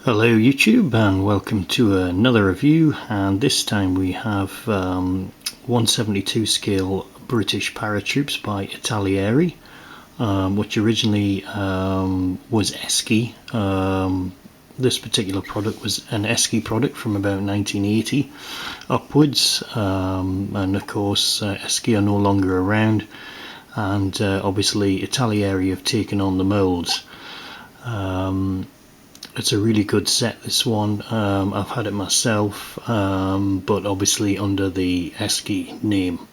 Hello YouTube, and welcome to another review, and this time we have 172 scale British Paratroopers by ITALERI, which originally was ESCI. This particular product was an ESCI product from about 1980 upwards, and of course ESCI are no longer around, and obviously ITALERI have taken on the moulds. It's a really good set, this one. I've had it myself, but obviously under the ESCI name.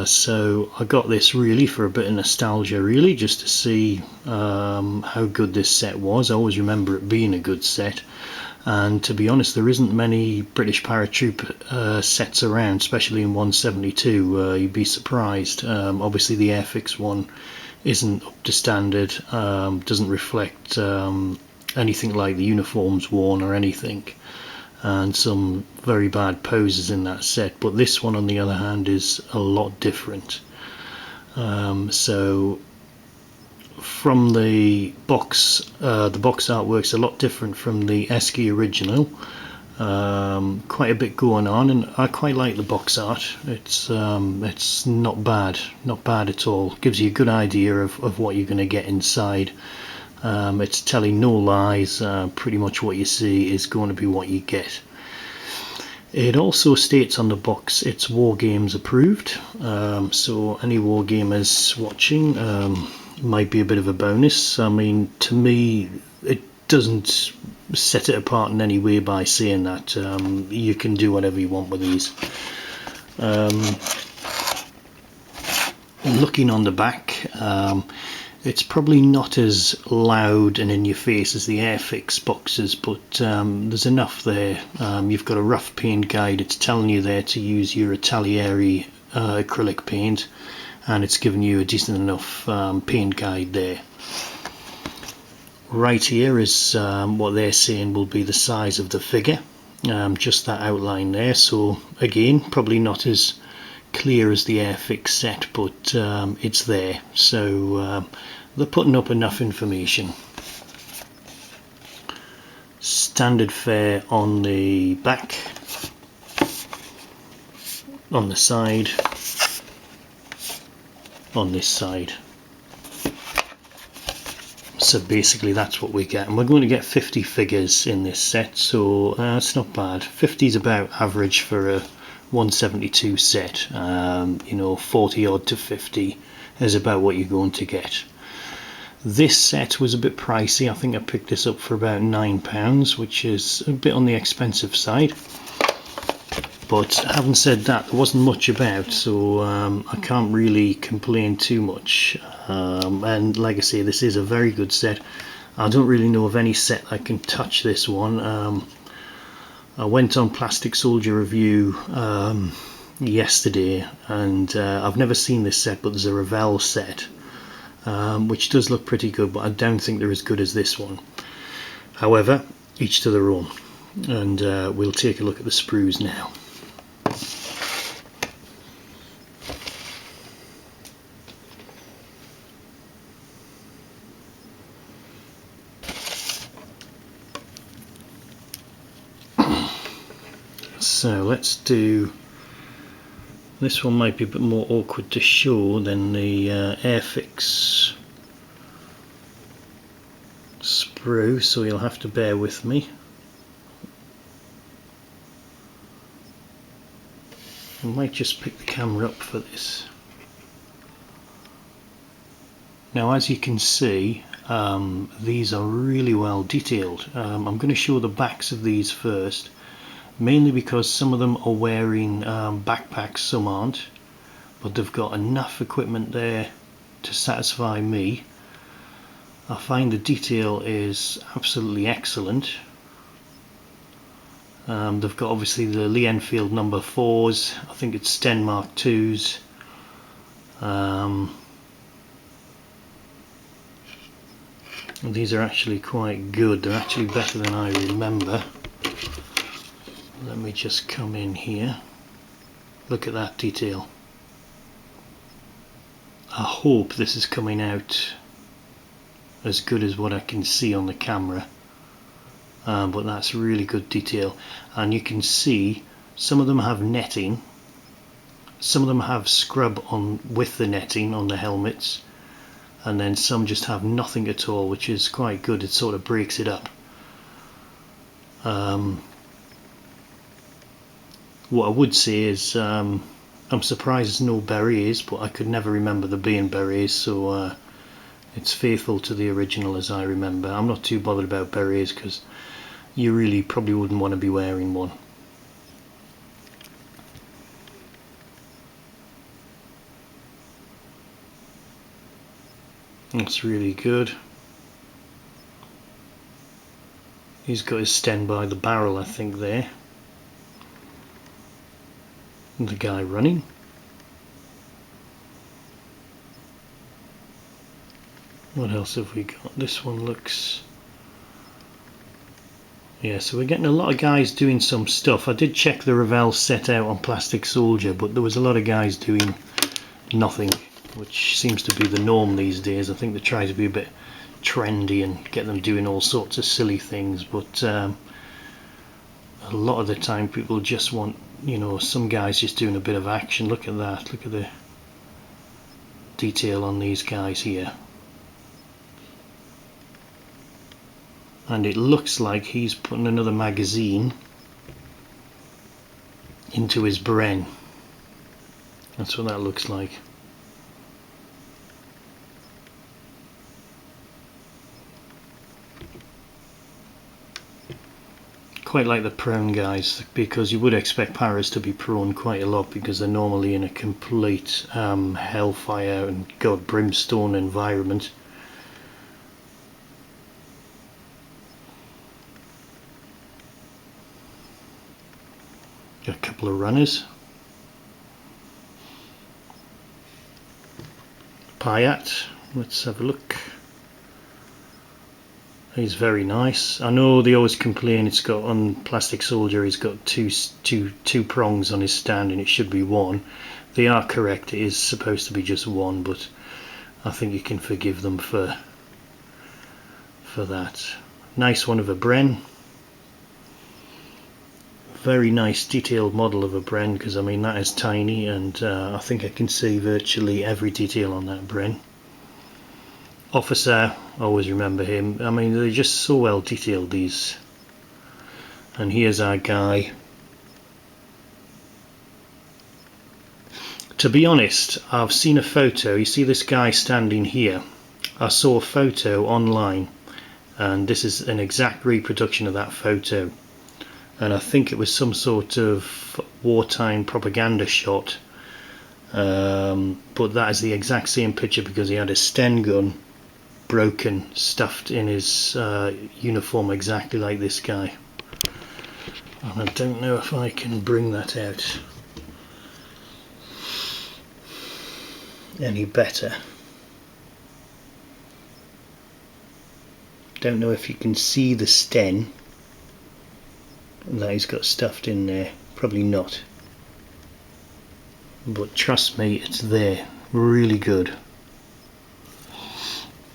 So I got this really for a bit of nostalgia, really, just to see how good this set was. I always remember it being a good set, and to be honest, there isn't many British Paratrooper sets around, especially in 172. You'd be surprised. Obviously the Airfix one isn't up to standard, doesn't reflect anything like the uniforms worn or anything, and some very bad poses in that set, but this one on the other hand is a lot different. So from the box artwork's a lot different from the ESCI original. Quite a bit going on, and I quite like the box art. It's not bad at all. Gives you a good idea of what you're going to get inside. It's telling no lies. Pretty much what you see is going to be what you get. It also states on the box it's War Games approved, so any War Gamers watching, might be a bit of a bonus. I mean, to me it doesn't set it apart in any way by saying that. You can do whatever you want with these. Looking on the back, it's probably not as loud and in your face as the Airfix boxes, but there's enough there. You've got a rough paint guide. It's telling you there to use your ITALERI acrylic paint, and it's giving you a decent enough paint guide there. Right here is what they're saying will be the size of the figure, just that outline there. So again, probably not as clear as the Airfix set, but it's there, so they're putting up enough information. Standard fare on the back, on the side, on this side. So basically that's what we get, and we're going to get 50 figures in this set, so it's not bad. 50 is about average for a 172 set. 40 odd to 50 is about what you're going to get. This set was a bit pricey. I think I picked this up for about £9, which is a bit on the expensive side, but having said that, there wasn't much about, so I can't really complain too much. And like I say, this is a very good set. I don't really know of any set that can touch this one. I went on Plastic Soldier review yesterday, and I've never seen this set, but there's a Revell set, which does look pretty good, but I don't think they're as good as this one. However, each to their own, and we'll take a look at the sprues now. So let's do, this one might be a bit more awkward to show than the Airfix sprue, so you'll have to bear with me. I might just pick the camera up for this. Now, as you can see, these are really well detailed. I'm going to show the backs of these first, mainly because some of them are wearing backpacks, some aren't, but they've got enough equipment there to satisfy me. I find the detail is absolutely excellent. They've got obviously the Lee Enfield number 4s, I think it's Sten Mark 2s. These are actually quite good. They're actually better than I remember. Let me just come in here. Look at that detail. I hope this is coming out as good as what I can see on the camera. but that's really good detail. And you can see some of them have netting, some of them have scrub on with the netting on the helmets, and then some just have nothing at all, which is quite good. It sort of breaks it up. What I would say is I'm surprised there's no berets, but I could never remember there being berets, so it's faithful to the original as I remember. I'm not too bothered about berets because you really probably wouldn't want to be wearing one. That's really good. He's got his sten by the barrel, I think, there. And the guy running. What else have we got? This one looks... Yeah, so we're getting a lot of guys doing some stuff. I did check the Revell set out on Plastic Soldier, but there was a lot of guys doing nothing, which seems to be the norm these days. I think they try to be a bit trendy and get them doing all sorts of silly things, but a lot of the time people just want, you know, some guys just doing a bit of action. Look at that, look at the detail on these guys here. And it looks like he's putting another magazine into his Bren. That's what that looks like. Quite like the prone guys, because you would expect paras to be prone quite a lot because they're normally in a complete hellfire and god brimstone environment. Got a couple of runners. Payat, let's have a look. He's very nice. I know they always complain it's got, on Plastic Soldier, he's got two prongs on his stand and it should be one. They are correct, it is supposed to be just one, but I think you can forgive them for that. Nice one of a Bren. Very nice detailed model of a Bren, because I mean that is tiny, and I think I can see virtually every detail on that Bren. Officer, always remember him. I mean, they're just so well detailed, these. And here's our guy. To be honest, I've seen a photo. You see this guy standing here? I saw a photo online, and this is an exact reproduction of that photo. And I think it was some sort of wartime propaganda shot, but that is the exact same picture, because he had a Sten gun broken, stuffed in his uniform exactly like this guy. And I don't know if I can bring that out any better. Don't know if you can see the Sten that he's got stuffed in there. Probably not, but trust me, it's there. Really good.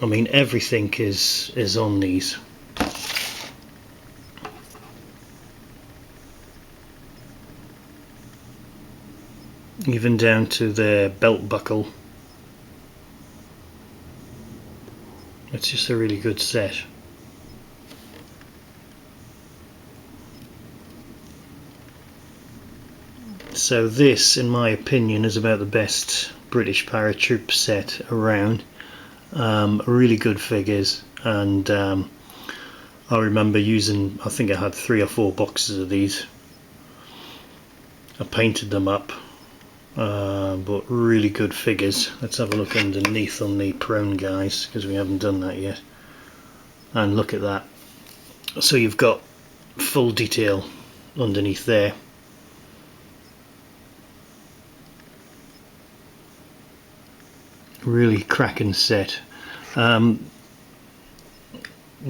I mean, everything is on these. Even down to their belt buckle. It's just a really good set. So this, in my opinion, is about the best British Paratroop set around. Really good figures, and I remember using, I think I had 3 or 4 boxes of these. I painted them up, but really good figures. Let's have a look underneath on the prone guys, because we haven't done that yet. And look at that. So you've got full detail underneath there. Really cracking set. The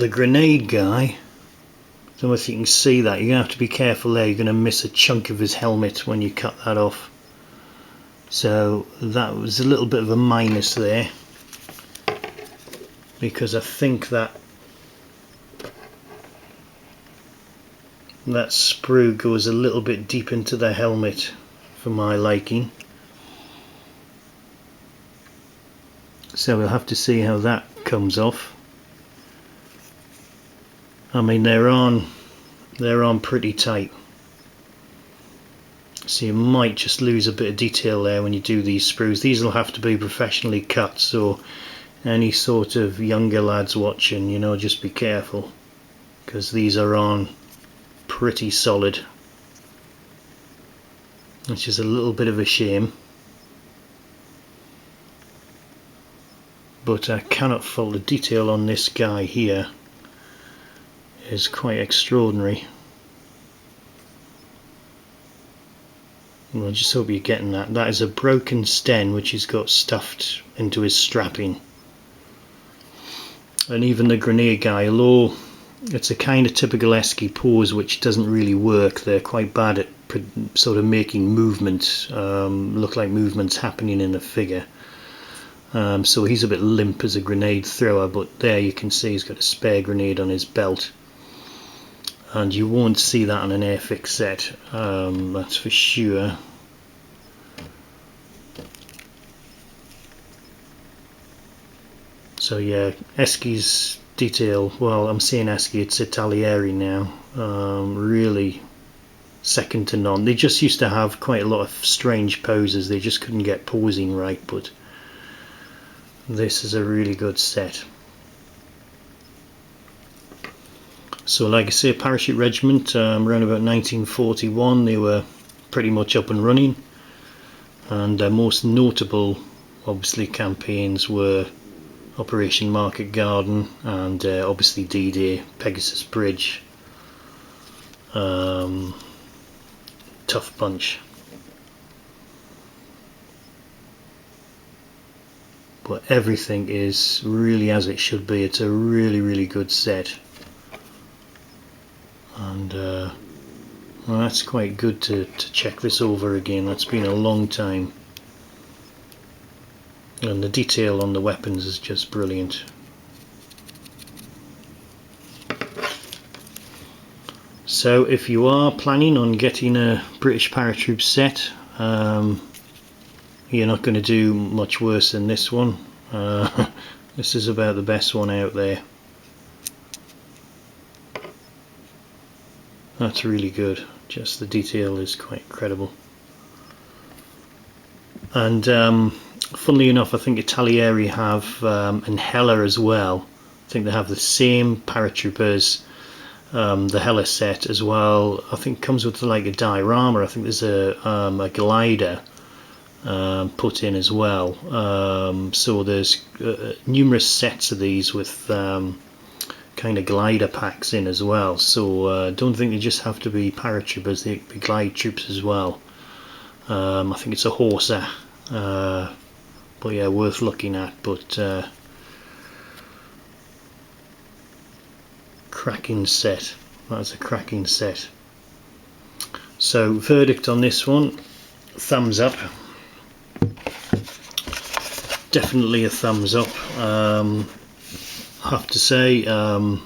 grenade guy, I don't know if you can see that. You're going to have to be careful there. You're going to miss a chunk of his helmet when you cut that off. So that was a little bit of a minus there, because I think that that sprue goes a little bit deep into the helmet for my liking. So we'll have to see how that comes off. I mean, they're on pretty tight, so you might just lose a bit of detail there when you do these sprues. These will have to be professionally cut, so any sort of younger lads watching, you know, just be careful, because these are on pretty solid, which is a little bit of a shame. But I cannot fault the detail on this guy here is quite extraordinary. Well, I just hope you're getting that. That is a broken sten which he's got stuffed into his strapping. And even the grenade guy, although it's a kind of typical ESCI pose which doesn't really work, they're quite bad at sort of making movements look like movements happening in the figure. So he's a bit limp as a grenade thrower, but there you can see he's got a spare grenade on his belt. And you won't see that on an Airfix set, that's for sure. So yeah, ESCI's detail, well, I'm saying ESCI, it's ITALERI now, really second to none. They just used to have quite a lot of strange poses, they just couldn't get posing right, but this is a really good set. So like I say, Parachute Regiment, around about 1941, they were pretty much up and running, and their most notable, obviously, campaigns were Operation Market Garden and obviously D-Day, Pegasus Bridge, Tough Punch. But everything is really as it should be. It's a really good set. And well, that's quite good to check this over again. That's been a long time, and the detail on the weapons is just brilliant. So if you are planning on getting a British Paratroopers set, you're not going to do much worse than this one. This is about the best one out there. That's really good, just the detail is quite incredible. And funnily enough, I think ITALERI have and Hella as well. I think they have the same Paratroopers, the Hella set as well. I think it comes with like a diorama. I think there's a glider put in as well. So there's numerous sets of these with kind of glider packs in as well, so don't think they just have to be paratroopers, they could be glide troops as well. I think it's a Horsa, but yeah, worth looking at. But cracking set, that's a cracking set. So verdict on this one, thumbs up, definitely a thumbs up. I have to say, I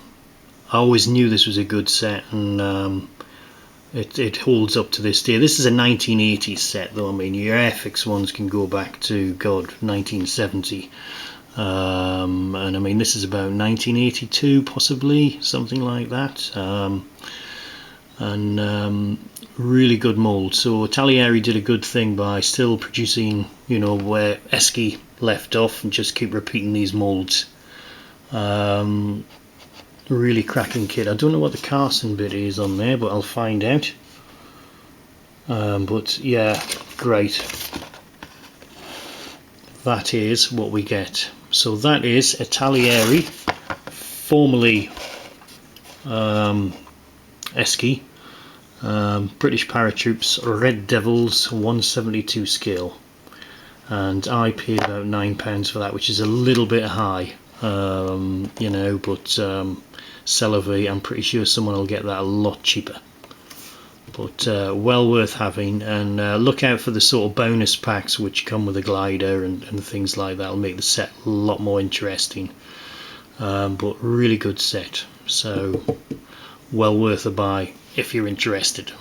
always knew this was a good set, and it holds up to this day. This is a 1980s set though. I mean, your Airfix ones can go back to, God, 1970, and I mean this is about 1982 possibly, something like that, and really good mould. So ITALERI did a good thing by still producing, you know, where ESCI left off, and just keep repeating these moulds. Really cracking kit. I don't know what the Carson bit is on there, but I'll find out. But yeah, great. That is what we get. So that is ITALERI, formerly ESCI, British Paratroopers Red Devils 172 scale, and I paid about £9 for that, which is a little bit high. You know, but Celavi, I'm pretty sure someone will get that a lot cheaper. But well worth having, and look out for the sort of bonus packs which come with a glider and things like that. Will make the set a lot more interesting. But really good set, so well worth a buy. if you're interested.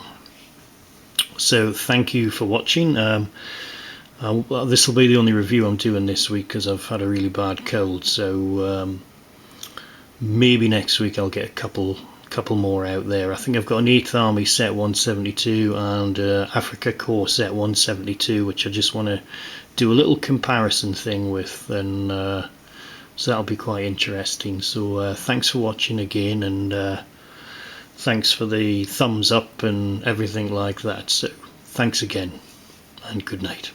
So thank you for watching. Well, this will be the only review I'm doing this week because I've had a really bad cold, so maybe next week I'll get a couple more out there. I think I've got an 8th Army set 172 and Africa Corps set 172, which I just want to do a little comparison thing with, and so that'll be quite interesting. So thanks for watching again, and thanks for the thumbs up and everything like that. So thanks again, and good night.